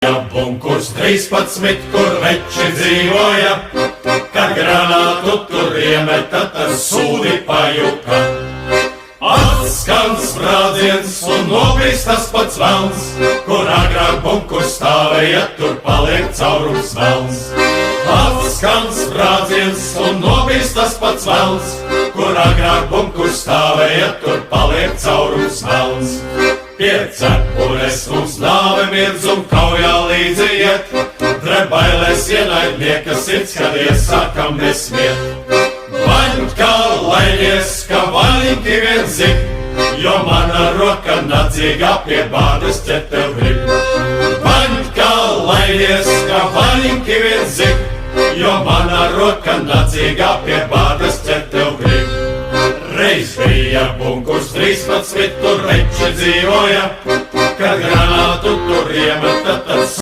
bija bunkurs 13, kur veči dzīvoja, kad granātu tur iemeta, tas sūdi pajuka. Atskan sprādziens un nobīst tas pats velns, kur agrāk bunkurs stāvēja, tur paliek caurums velns. Atskan sprādziens un nobīst tas pats velns, kur agrāk bunkurs stāvēja, tur paliek caurums velns. Pie cepures mums nāve mirdz un kaujā līdzi iet, drebailēs ienaidnieka sirds, kad iesākam nesmiet. Vaņķa laidies, ka vaļņķi vien zik, jo mana roka nacīgā pie bādas ķert tev grib. Vaņķa laidies, ka vaļņķi vien zik, jo mana roka nacīgā pie bādas ķert tev grib. Reiz bija bunkurs 13, tur veči dzīvoja, kad granātu tur iemeta, tas